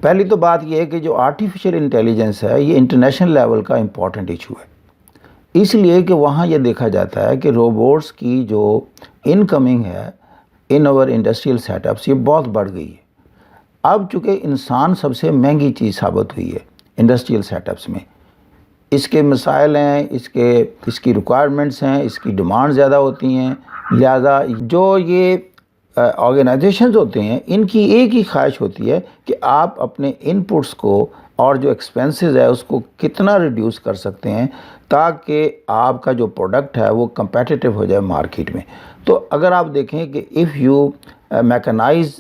پہلی تو بات یہ ہے کہ جو آرٹیفیشل انٹیلیجنس ہے یہ انٹرنیشنل لیول کا امپورٹنٹ ایشو ہے، اس لیے کہ وہاں یہ دیکھا جاتا ہے کہ روبوٹس کی جو انکمنگ ہے ان اوور انڈسٹریل سیٹ اپس یہ بہت بڑھ گئی ہے۔ اب چونکہ انسان سب سے مہنگی چیز ثابت ہوئی ہے انڈسٹریل سیٹ اپس میں، اس کے مسائل ہیں، اس کی ریکوائرمنٹس ہیں، اس کی ڈیمانڈ زیادہ ہوتی ہیں، لہذا جو یہ آرگنائزیشنز ہوتے ہیں ان کی ایک ہی خواہش ہوتی ہے کہ آپ اپنے ان پٹس کو اور جو ایکسپینسز ہے اس کو کتنا ریڈیوس کر سکتے ہیں تاکہ آپ کا جو پروڈکٹ ہے وہ کمپیٹیٹیو ہو جائے مارکیٹ میں۔ تو اگر آپ دیکھیں کہ if you mechanise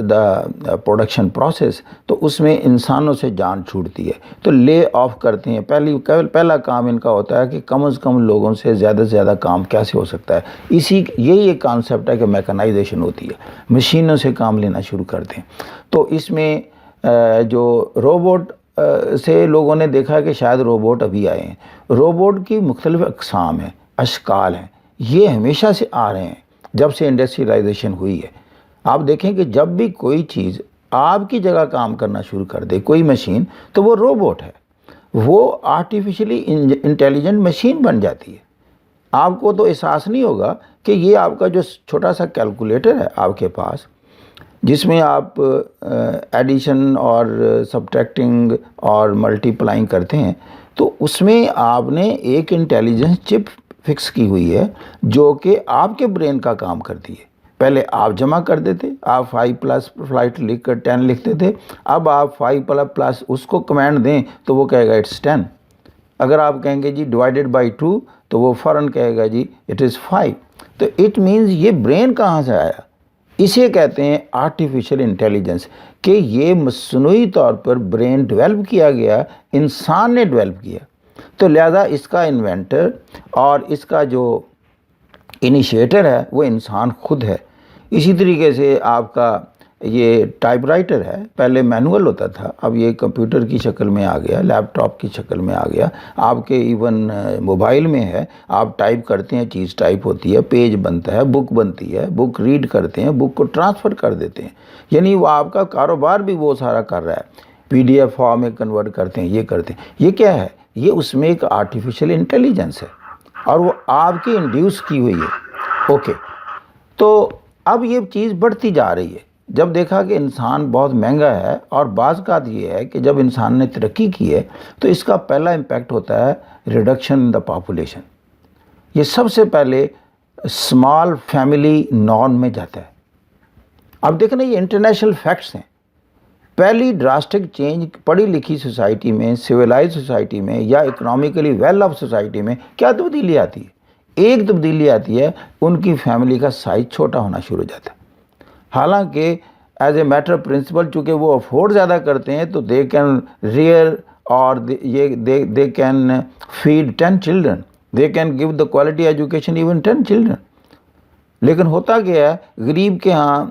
the production process تو اس میں انسانوں سے جان چھوٹتی ہے، تو لے آف کرتے ہیں۔ پہلا کام ان کا ہوتا ہے کہ کم از کم لوگوں سے زیادہ کام کیسے ہو سکتا ہے، یہی ایک کانسیپٹ ہے کہ میکنائزیشن ہوتی ہے، مشینوں سے کام لینا شروع کرتے ہیں۔ تو اس میں جو روبوٹ سے لوگوں نے دیکھا کہ شاید روبوٹ ابھی آئے ہیں، روبوٹ کی مختلف اقسام ہیں، اشکال ہیں، یہ ہمیشہ سے آ رہے ہیں جب سے انڈسٹریلائزیشن ہوئی ہے۔ آپ دیکھیں کہ جب بھی کوئی چیز آپ کی جگہ کام کرنا شروع کر دے، کوئی مشین، تو وہ روبوٹ ہے، وہ آرٹیفیشلی انٹیلیجنٹ مشین بن جاتی ہے۔ آپ کو تو احساس نہیں ہوگا کہ یہ آپ کا جو چھوٹا سا کیلکولیٹر ہے آپ کے پاس، جس میں آپ ایڈیشن اور سبٹریکٹنگ اور ملٹی پلائنگ کرتے ہیں، تو اس میں آپ نے ایک انٹیلیجنس چپ فکس کی ہوئی ہے جو کہ آپ کے برین کا کام کرتی ہے۔ پہلے آپ جمع کر دیتے، آپ 5 پلس فلائٹ لکھ کر 10 لکھتے تھے، اب آپ 5 پلس اس کو کمانڈ دیں تو وہ کہے گا اٹس 10۔ اگر آپ کہیں گے جی ڈیوائڈیڈ بائی 2 تو وہ فوراً کہے گا جی اٹ از 5۔ تو اٹ مینز یہ برین کہاں سے آیا؟ اسے کہتے ہیں آرٹیفیشل انٹیلیجنس، کہ یہ مصنوعی طور پر برین ڈیولپ کیا گیا، انسان نے ڈیولپ کیا، تو لہذا اس کا انوینٹر اور اس کا جو انیشیٹر ہے وہ انسان خود ہے۔ اسی طریقے سے آپ کا یہ ٹائپ رائٹر ہے، پہلے مینول ہوتا تھا، اب یہ کمپیوٹر کی شکل میں آ گیا، لیپ ٹاپ کی شکل میں آ گیا، آپ کے ایون موبائل میں ہے، آپ ٹائپ کرتے ہیں، چیز ٹائپ ہوتی ہے، پیج بنتا ہے، بک بنتی ہے، بک ریڈ کرتے ہیں، بک کو ٹرانسفر کر دیتے ہیں، یعنی وہ آپ کا کاروبار بھی وہ سارا کر رہا ہے، PDF فارم میں کنورٹ کرتے ہیں، یہ کرتے ہیں۔ یہ کیا ہے؟ یہ اس میں ایک آرٹیفیشل انٹیلیجنس ہے اور وہ آپ کی انڈیوس کی ہوئی ہے۔ اوکے، تو اب یہ چیز بڑھتی جا رہی ہے، جب دیکھا کہ انسان بہت مہنگا ہے، اور بعض کا یہ ہے کہ جب انسان نے ترقی کی ہے تو اس کا پہلا امپیکٹ ہوتا ہے ریڈکشن ان دا پاپولیشن۔ یہ سب سے پہلے اسمال فیملی نارم میں جاتا ہے۔ اب دیکھنا یہ انٹرنیشنل فیکٹس ہیں، پہلی ڈراسٹک چینج پڑھی لکھی سوسائٹی میں، سویلائز سوسائٹی میں یا اکنامکلی ویل آف سوسائٹی میں کیا تبدیلی آتی ہے؟ ایک تبدیلی آتی ہے، ان کی فیملی کا سائز چھوٹا ہونا شروع ہو جاتا ہے۔ حالانکہ ایز اے میٹر پرنسپل چونکہ وہ افورڈ زیادہ کرتے ہیں تو دے کین ریئر اور they can feed 10 children, they can give the quality education even 10 children. لیکن ہوتا کیا ہے، غریب کے ہاں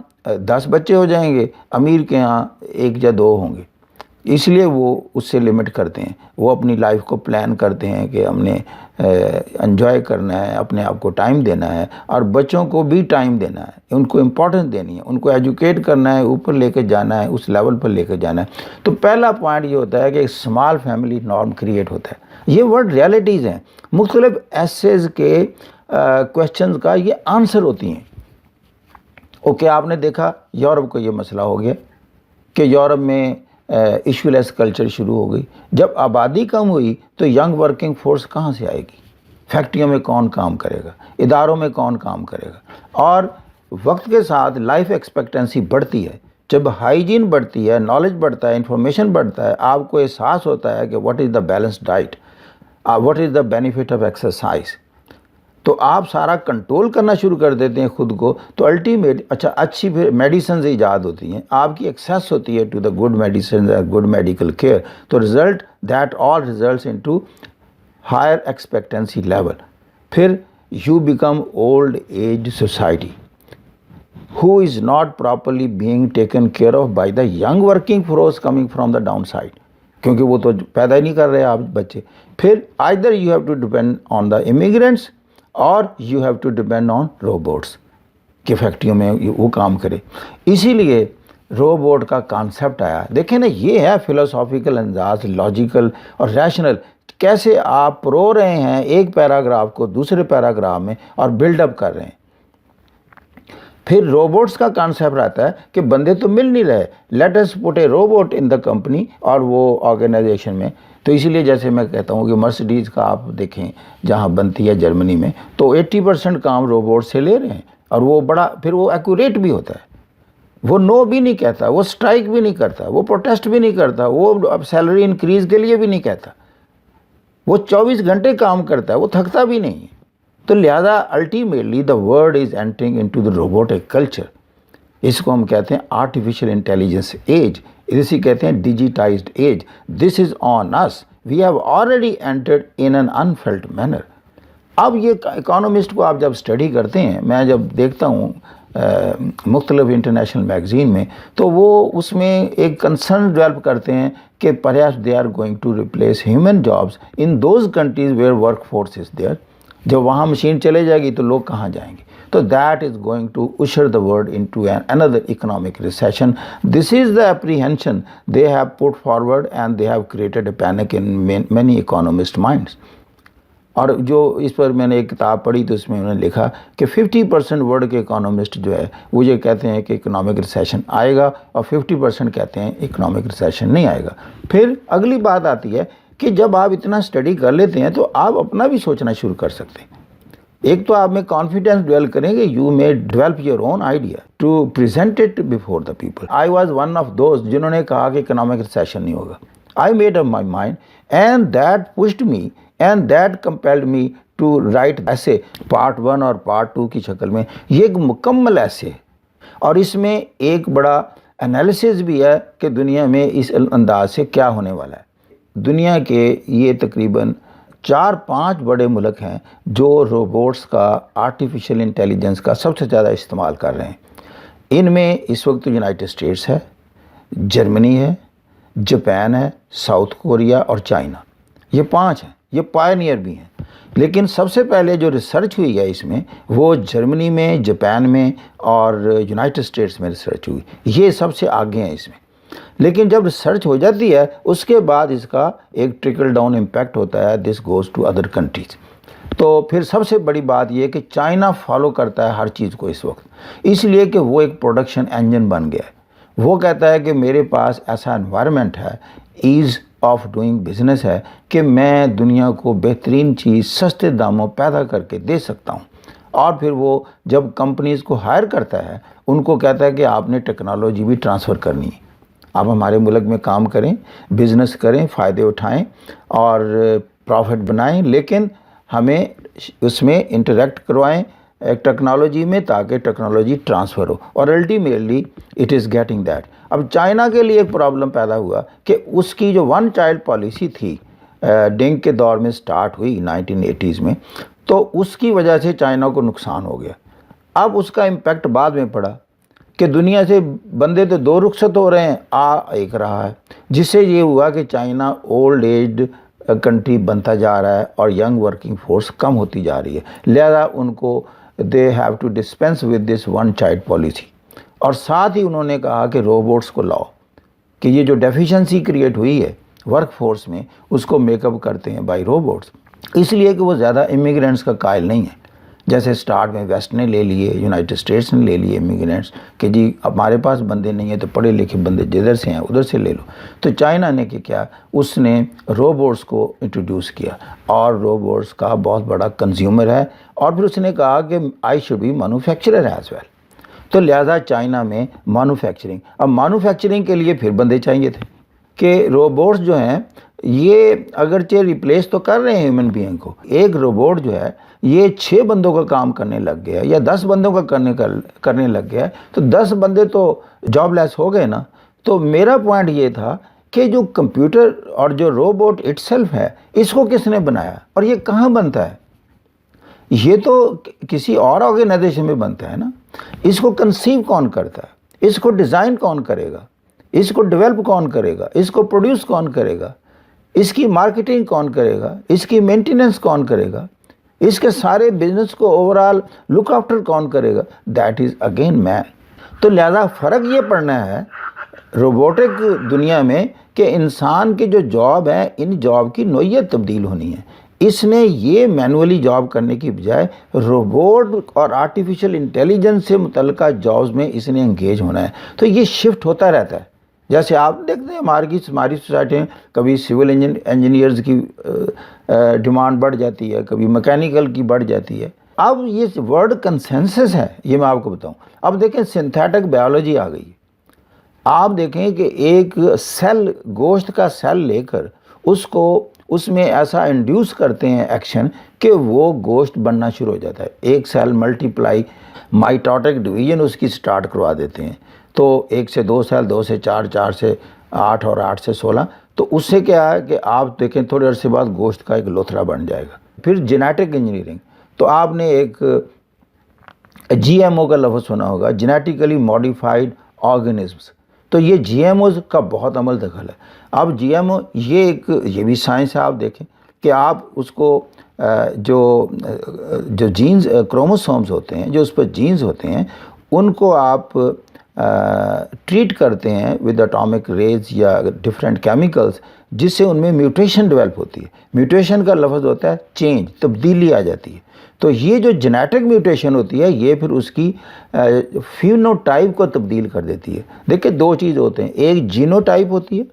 10 بچے ہو جائیں گے، امیر کے ہاں 1 یا 2 ہوں گے، اس لیے وہ اس سے لمٹ کرتے ہیں۔ وہ اپنی لائف کو پلان کرتے ہیں کہ ہم نے انجوائے کرنا ہے، اپنے آپ کو ٹائم دینا ہے، اور بچوں کو بھی ٹائم دینا ہے، ان کو امپورٹنس دینی ہے، ان کو ایجوکیٹ کرنا ہے، اوپر لے کے جانا ہے، اس لیول پر لے کے جانا ہے۔ تو پہلا پوائنٹ یہ ہوتا ہے کہ ایک اسمال فیملی نارم کریٹ ہوتا ہے۔ یہ ورڈ ریالٹیز ہیں، مختلف ایسیز کے کویسچنز کا یہ آنسر ہوتی ہیں۔ اوکے، آپ نے دیکھا یورپ کو یہ مسئلہ ہو گیا کہ یورپ میں ایشو لیس کلچر شروع ہو گئی۔ جب آبادی کم ہوئی تو ینگ ورکنگ فورس کہاں سے آئے گی؟ فیکٹریوں میں کون کام کرے گا؟ اداروں میں کون کام کرے گا؟ اور وقت کے ساتھ لائف ایکسپیکٹنسی بڑھتی ہے، جب ہائیجین بڑھتی ہے، نالج بڑھتا ہے، انفارمیشن بڑھتا ہے، آپ کو احساس ہوتا ہے کہ what is the balance diet, what is the benefit of exercise, تو آپ سارا کنٹرول کرنا شروع کر دیتے ہیں خود کو۔ تو الٹیمیٹ اچھی پھر میڈیسنز ایجاد ہوتی ہیں، آپ کی ایکسیس ہوتی ہے to the good medicines, good medical care, تو result that all results in to higher expectancy level. پھر you become old age society who is not properly being taken care of by the young working force coming from the down side، کیونکہ وہ تو پیدا ہی نہیں کر رہے آپ بچے۔ پھر either you have to depend on the immigrants اور you have to depend on robots کہ فیکٹریوں میں وہ کام کرے۔ اسی لیے روبوٹ کا کانسیپٹ آیا. دیکھیں نا, یہ ہے فلسافیکل انداز, لاجیکل اور ریشنل. کیسے آپ پرو رہے ہیں ایک پیراگراف کو دوسرے پیراگراف میں اور بلڈ اپ کر رہے ہیں. پھر روبوٹس کا کانسیپٹ آتا ہے کہ بندے تو مل نہیں رہے, let us put a robot in the company اور وہ آرگنائزیشن میں. تو اسی لیے جیسے میں کہتا ہوں کہ مرسڈیز کا آپ دیکھیں جہاں بنتی ہے جرمنی میں, تو 80% کام روبوٹ سے لے رہے ہیں, اور وہ بڑا پھر وہ ایکوریٹ بھی ہوتا ہے. وہ نو بھی نہیں کہتا, وہ سٹرائک بھی نہیں کرتا, وہ پروٹیسٹ بھی نہیں کرتا, وہ اب سیلری انکریز کے لیے بھی نہیں کہتا. وہ 24 گھنٹے کام کرتا ہے, وہ تھکتا بھی نہیں ہے. تو لہذا ultimately the world is entering into the robotic culture. اس کو ہم کہتے ہیں آرٹیفیشیل انٹیلیجنس ایج, اسی کہتے ہیں digitised age. This is on us, we have already entered in an unfelt manner. اب یہ اکانومسٹ کو آپ جب اسٹڈی کرتے ہیں, میں جب دیکھتا ہوں مختلف انٹرنیشنل میگزین میں, تو وہ اس میں ایک کنسرن ڈیولپ کرتے ہیں کہ perhaps they are going to replace human jobs in those countries where work force is there. جب وہاں مشین چلے جائے گی تو لوگ کہاں جائیں گے؟ تو that is going to usher the world into another economic recession. This is the apprehension they have put forward and they have created a panic in many economist minds. اور جو اس پر میں نے ایک کتاب پڑھی تو اس میں انہوں نے لکھا کہ 50% ورلڈ کے اکانومسٹ جو ہے وہ یہ کہتے ہیں کہ اکنامک ریسیشن آئے گا, اور 50% کہتے ہیں اکنامک ریسیشن نہیں آئے گا. پھر اگلی بات آتی ہے کہ جب آپ اتنا اسٹڈی کر لیتے ہیں تو آپ اپنا بھی سوچنا شروع کر سکتے ہیں. ایک تو آپ میں کانفیڈنس ڈیولپ کریں گے, you may develop your own idea to present it before the people. I was one of those جنہوں نے کہا کہ اکنامک ریسیشن نہیں ہوگا. I made up my mind and that pushed me and that compelled me to write essay part 1 اور part 2 کی شکل میں. یہ ایک مکمل ایسے ہے, اور اس میں ایک بڑا انالیسز بھی ہے کہ دنیا میں اس انداز سے کیا ہونے والا ہے. دنیا کے یہ تقریباً 4-5 بڑے ملک ہیں جو روبوٹس کا, آرٹیفیشیل انٹیلیجنس کا سب سے زیادہ استعمال کر رہے ہیں. ان میں اس وقت یونائٹڈ اسٹیٹس ہے, جرمنی ہے, جاپان ہے, ساؤتھ کوریا اور چائنا. یہ 5 ہیں, یہ پائنیئر بھی ہیں. لیکن سب سے پہلے جو ریسرچ ہوئی ہے اس میں وہ جرمنی میں, جاپان میں اور یونائٹڈ اسٹیٹس میں ریسرچ ہوئی. یہ سب سے آگے ہیں اس میں. لیکن جب ریسرچ ہو جاتی ہے اس کے بعد اس کا ایک ٹرکل ڈاؤن امپیکٹ ہوتا ہے, this goes to other countries. تو پھر سب سے بڑی بات یہ ہے کہ چائنا فالو کرتا ہے ہر چیز کو اس وقت, اس لیے کہ وہ ایک پروڈکشن انجن بن گیا ہے. وہ کہتا ہے کہ میرے پاس ایسا انوائرمنٹ ہے, ایز آف ڈوئنگ بزنس ہے, کہ میں دنیا کو بہترین چیز سستے داموں پیدا کر کے دے سکتا ہوں. اور پھر وہ جب کمپنیز کو ہائر کرتا ہے ان کو کہتا ہے کہ آپ نے ٹیکنالوجی بھی ٹرانسفر کرنی ہے, آپ ہمارے ملک میں کام کریں, بزنس کریں, فائدے اٹھائیں اور پروفٹ بنائیں, لیکن ہمیں اس میں انٹریکٹ کروائیں ٹیکنالوجی میں تاکہ ٹیکنالوجی ٹرانسفر ہو. اور ultimately it is getting that. اب چائنا کے لیے ایک پرابلم پیدا ہوا کہ اس کی جو 1 چائلڈ پالیسی تھی ڈینگ کے دور میں سٹارٹ ہوئی 1980s میں, تو اس کی وجہ سے چائنا کو نقصان ہو گیا. اب اس کا امپیکٹ بعد میں پڑا کہ دنیا سے بندے تو 2 رخصت ہو رہے ہیں, ایک رہا ہے, جس سے یہ ہوا کہ چائنا اولڈ ایجڈ کنٹری بنتا جا رہا ہے اور ینگ ورکنگ فورس کم ہوتی جا رہی ہے. لہذا ان کو they have to dispense with this 1 child policy. اور ساتھ ہی انہوں نے کہا کہ روبوٹس کو لاؤ, کہ یہ جو ڈیفیشنسی کریٹ ہوئی ہے ورک فورس میں اس کو میک اپ کرتے ہیں بائی روبوٹس. اس لیے کہ وہ زیادہ امیگرینٹس کا قائل نہیں ہے. جیسے سٹارٹ میں ویسٹ نے لے لیے, یونائٹڈ اسٹیٹس نے لے لیے امیگرینٹس, کہ جی ہمارے پاس بندے نہیں ہیں تو پڑھے لکھے بندے جدھر سے ہیں ادھر سے لے لو. تو چائنا نے کیا, اس نے روبوٹس کو انٹروڈیوس کیا, اور روبوٹس کا بہت بڑا کنزیومر ہے, اور پھر اس نے کہا کہ I should be manufacturer as well. تو لہذا چائنا میں مینوفیکچرنگ, اب مینوفیکچرنگ کے لیے پھر بندے چاہیے تھے کہ روبوٹس جو ہیں یہ اگرچہ ریپلیس تو کر رہے ہیں ہیومن بینگ کو. ایک روبوٹ جو ہے یہ 6 بندوں کا کام کرنے لگ گیا یا 10 بندوں کا کرنے لگ گیا, تو 10 بندے تو جاب لیس ہو گئے نا. تو میرا پوائنٹ یہ تھا کہ جو کمپیوٹر اور جو روبوٹ اٹ سیلف ہے اس کو کس نے بنایا اور یہ کہاں بنتا ہے؟ یہ تو کسی اور آرگنائزیشن میں بنتا ہے نا. اس کو کنسیو کون کرتا ہے, اس کو ڈیزائن کون کرے گا, اس کو ڈیولپ کون کرے گا, اس کو پروڈیوس کون کرے گا, اس کی مارکیٹنگ کون کرے گا, اس کی مینٹیننس کون کرے گا, اس کے سارے بزنس کو اوورال لک آفٹر کون کرے گا؟ دیٹ از اگین مین. تو لہذا فرق یہ پڑنا ہے روبوٹک دنیا میں کہ انسان کے جو جاب ہیں ان جاب کی نوعیت تبدیل ہونی ہے. اس نے یہ مینولی جاب کرنے کی بجائے روبوٹ اور آرٹیفیشل انٹیلیجنس سے متعلقہ جابز میں اس نے انگیج ہونا ہے. تو یہ شفٹ ہوتا رہتا ہے. جیسے آپ دیکھتے ہیں ہماری سوسائٹی میں کبھی سول انجینئرز کی ڈیمانڈ بڑھ جاتی ہے, کبھی میکینیکل کی بڑھ جاتی ہے. اب یہ ورڈ کنسنسس ہے, یہ میں آپ کو بتاؤں. اب دیکھیں سنتھیٹک بائیولوجی آ گئی. آپ دیکھیں کہ ایک سیل, گوشت کا سیل لے کر اس میں ایسا انڈیوس کرتے ہیں ایکشن کہ وہ گوشت بننا شروع ہو جاتا ہے. ایک سیل ملٹیپلائی, مائٹوٹک ڈویژن اس کی سٹارٹ کروا دیتے ہیں. تو 1 سے 2 سیل, 2 سے 4, 4 سے 8 اور 8 سے 16. تو اس سے کیا ہے کہ آپ دیکھیں تھوڑے عرصے بعد گوشت کا ایک لوتھڑا بن جائے گا. پھر جینیٹک انجینئرنگ, تو آپ نے ایک جی ایم او کا لفظ سنا ہوگا, جینیٹیکلی ماڈیفائڈ آرگنزمس. تو یہ جی ایم اوز کا بہت عمل دخل ہے. اب جی ایم او یہ بھی سائنس ہے. آپ دیکھیں کہ آپ اس کو جو جینز کروموسومز ہوتے ہیں, جو اس پر جینز ہوتے ہیں, ان کو آپ ٹریٹ کرتے ہیں ود اٹامک ریز یا ڈفرینٹ کیمیکلز, جس سے ان میں میوٹیشن ڈیولپ ہوتی ہے. میوٹیشن کا لفظ ہوتا ہے چینج, تبدیلی آ جاتی ہے. تو یہ جو جینیٹک میوٹیشن ہوتی ہے یہ پھر اس کی فینوٹائپ کو تبدیل کر دیتی ہے. دیکھیں 2 چیز ہوتے ہیں, ایک جینوٹائپ ہوتی ہے.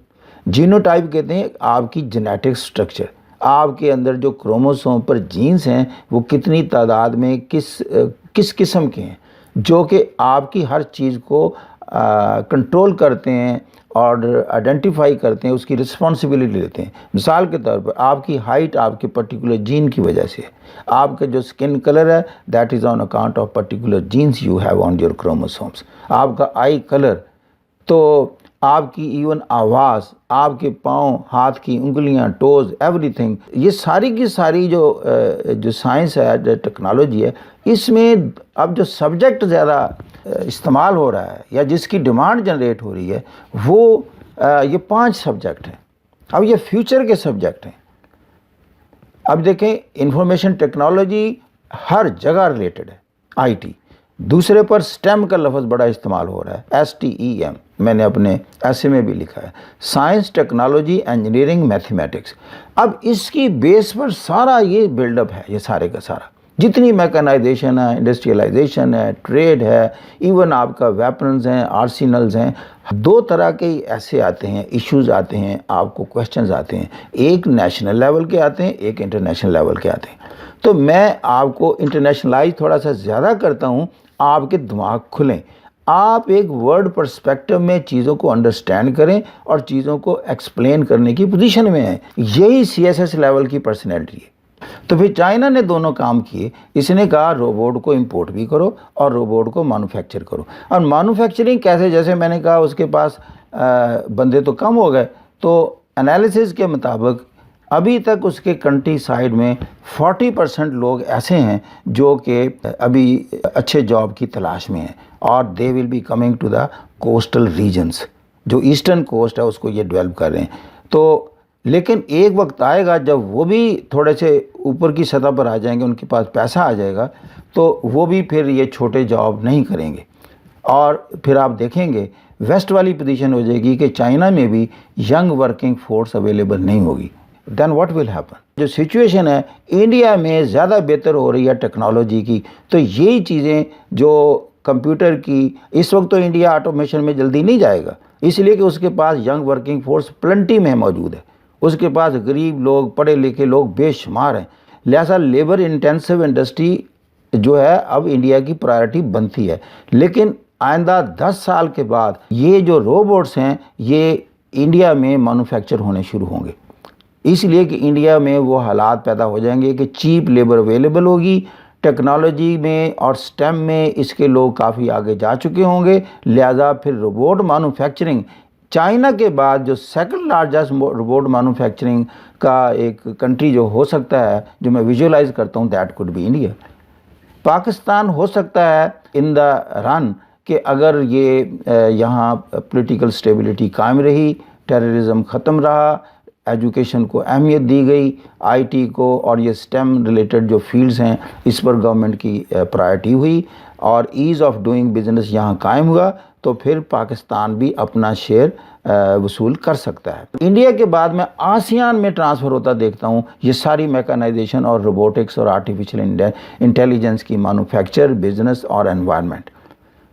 جینوٹائپ کہتے ہیں آپ کی جینیٹک سٹرکچر, آپ کے اندر جو کروموسوم پر جینز ہیں وہ کتنی تعداد میں کس قسم کے ہیں, جو کہ آپ کی ہر چیز کو کنٹرول کرتے ہیں اور آئیڈینٹیفائی کرتے ہیں, اس کی رسپانسبلٹی لیتے ہیں. مثال کے طور پر آپ کی ہائٹ آپ کے پرٹیکولر جین کی وجہ سے ہے. آپ کا جو سکن کلر ہے that is on account of particular genes you have on your chromosomes. آپ کا آئی کلر, تو آپ کی ایون آواز, آپ کے پاؤں, ہاتھ کی انگلیاں, ٹوز, ایوری تھنگ, یہ ساری کی ساری جو سائنس ہے, جو ٹیکنالوجی ہے, اس میں اب جو سبجیکٹ زیادہ استعمال ہو رہا ہے یا جس کی ڈیمانڈ جنریٹ ہو رہی ہے وہ یہ 5 سبجیکٹ ہیں. اب یہ فیوچر کے سبجیکٹ ہیں. اب دیکھیں انفارمیشن ٹیکنالوجی ہر جگہ ریلیٹڈ ہے, آئی ٹی. دوسرے پر سٹیم کا لفظ بڑا استعمال ہو رہا ہے, STEM, میں نے اپنے ایسے میں بھی لکھا ہے, سائنس, ٹیکنالوجی, انجینئرنگ, میتھمیٹکس. اب اس کی بیس پر سارا یہ بلڈ اپ ہے, یہ سارے کا سارا جتنی میکنائزیشن ہے, انڈسٹریلائزیشن ہے, ٹریڈ ہے, ایون آپ کا ویپنز ہیں, آرسینلز ہیں. 2 طرح کے ایسے آتے ہیں, ایشوز آتے ہیں, آپ کو کویسچنز آتے ہیں. ایک نیشنل لیول کے آتے ہیں, ایک انٹرنیشنل لیول کے آتے ہیں. تو میں آپ کو انٹرنیشنلائز تھوڑا سا زیادہ کرتا ہوں, آپ کے دماغ کھلیں, آپ ایک ورڈ پرسپیکٹو میں چیزوں کو انڈرسٹینڈ کریں اور چیزوں کو ایکسپلین کرنے کی پوزیشن میں ہیں. یہی CSS لیول کی پرسنالٹی ہے. تو پھر چائنا نے دونوں کام کیے. اس نے کہا روبوٹ کو امپورٹ بھی کرو اور روبوٹ کو مینوفیکچر کرو. اور مینوفیکچرنگ کیسے, جیسے میں نے کہا اس کے پاس بندے تو کم ہو گئے, تو انالیسز کے مطابق ابھی تک اس کے کنٹری سائڈ میں 40% لوگ ایسے ہیں جو کہ ابھی اچھے جاب کی تلاش میں ہیں, اور they will be coming to the coastal regions, جو ایسٹرن کوسٹ ہے اس کو یہ ڈیولپ کر رہے ہیں. تو لیکن ایک وقت آئے گا جب وہ بھی تھوڑے سے اوپر کی سطح پر آ جائیں گے, ان کے پاس پیسہ آ جائے گا, تو وہ بھی پھر یہ چھوٹے جاب نہیں کریں گے. اور پھر آپ دیکھیں گے ویسٹ والی پوزیشن ہو جائے گی کہ چائنا میں بھی ینگ ورکنگ فورس اویلیبل نہیں ہوگی. دین واٹ ول ہیپن. جو سچویشن ہے انڈیا میں زیادہ بہتر ہو رہی ہے ٹیکنالوجی کی, تو یہی چیزیں جو کمپیوٹر کی, اس وقت تو انڈیا آٹومیشن میں جلدی نہیں جائے گا, اس لیے کہ اس کے پاس ینگ ورکنگ فورس پلنٹی میں موجود ہے. اس کے پاس غریب لوگ, پڑھے لکھے لوگ بے شمار ہیں. لہٰذا لیبر انٹینسو انڈسٹری جو ہے اب انڈیا کی پرائرٹی بنتی ہے. لیکن آئندہ 10 سال کے بعد یہ جو روبوٹس ہیں یہ انڈیا میں مینوفیکچر ہونے شروع ہوں گے, اس لیے کہ انڈیا میں وہ حالات پیدا ہو جائیں گے کہ چیپ لیبر اویلیبل ہوگی. ٹیکنالوجی میں اور سٹیم میں اس کے لوگ کافی آگے جا چکے ہوں گے. لہٰذا پھر روبوٹ مینوفیکچرنگ چائنا کے بعد جو سیکنڈ لارجسٹ روبوٹ مینوفیکچرنگ کا ایک کنٹری جو ہو سکتا ہے, جو میں ویژولائز کرتا ہوں, that could be India. Pakistan ہو سکتا ہے ان دا رن کہ اگر یہ یہاں پولیٹیکل سٹیبلٹی قائم رہی, ٹیررزم ختم رہا, ایجوکیشن کو اہمیت دی گئی, آئی ٹی کو اور یہ سٹیم ریلیٹڈ جو فیلڈز ہیں اس پر گورنمنٹ کی پرائرٹی ہوئی, اور ایز آف ڈوئنگ بزنس یہاں قائم ہوا تو پھر پاکستان بھی اپنا شیئر وصول کر سکتا ہے. انڈیا کے بعد میں آسیان میں ٹرانسفر ہوتا دیکھتا ہوں یہ ساری میکانائزیشن اور روبوٹکس اور آرٹیفیشل انٹیلیجنس کی مینوفیکچر، بزنس اور انوائرمنٹ.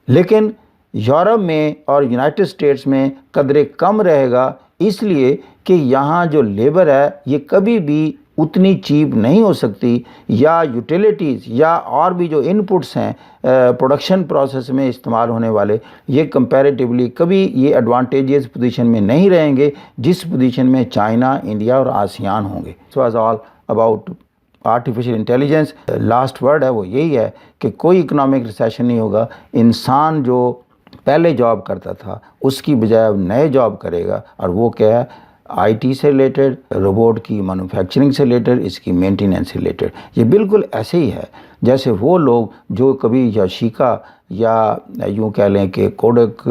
لیکن یورپ میں اور یونائٹڈ اسٹیٹس میں قدرے کم رہے گا، اس لیے کہ یہاں جو لیبر ہے یہ کبھی بھی اتنی چیپ نہیں ہو سکتی، یا یوٹیلیٹیز یا اور بھی جو ان پٹس ہیں پروڈکشن پروسیس میں استعمال ہونے والے، یہ کمپیریٹیولی کبھی یہ ایڈوانٹیجز پوزیشن میں نہیں رہیں گے جس پوزیشن میں چائنا، انڈیا اور آسیان ہوں گے. So was all about artificial intelligence. Last word ہے وہ یہی ہے کہ کوئی اکنامک ریسیشن نہیں ہوگا. انسان جو پہلے جاب کرتا تھا اس کی بجائے اب نئے جاب کرے گا، اور وہ کیا ہے؟ آئی ٹی سے ریلیٹڈ، روبوٹ کی مینوفیکچرنگ سے ریلیٹڈ، اس کی مینٹیننس سے ریلیٹڈ. یہ بالکل ایسے ہی ہے جیسے وہ لوگ جو کبھی یاشیکا یا یوں کہہ لیں کہ کوڈک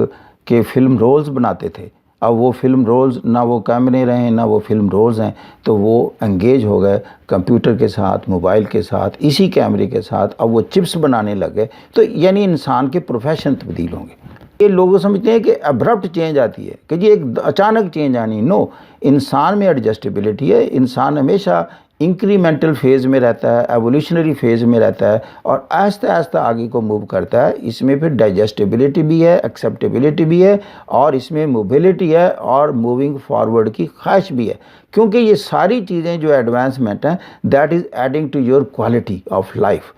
کے فلم رولز بناتے تھے، اب وہ فلم رولز نہ وہ کیمرے رہے نہ وہ فلم رولز ہیں، تو وہ انگیج ہو گئے کمپیوٹر کے ساتھ، موبائل کے ساتھ، اسی کیمرے کے ساتھ. اب وہ چپس بنانے لگ گئے، تو یعنی انسان کے پروفیشن تبدیل ہوں گے. یہ لوگ سمجھتے ہیں کہ ابرپٹ چینج آتی ہے، کہ جی ایک اچانک چینج آنی. نو، انسان میں ایڈجسٹیبلٹی ہے. انسان ہمیشہ انکریمنٹل فیز میں رہتا ہے، ایولیوشنری فیز میں رہتا ہے، اور آہستہ آہستہ آگے کو موو کرتا ہے. اس میں پھر ڈائجسٹیبلٹی بھی ہے، ایکسیپٹیبلٹی بھی ہے، اور اس میں موبلٹی ہے اور موونگ فارورڈ کی خواہش بھی ہے. کیونکہ یہ ساری چیزیں جو ایڈوانسمنٹ ہیں، that is adding to your quality of life.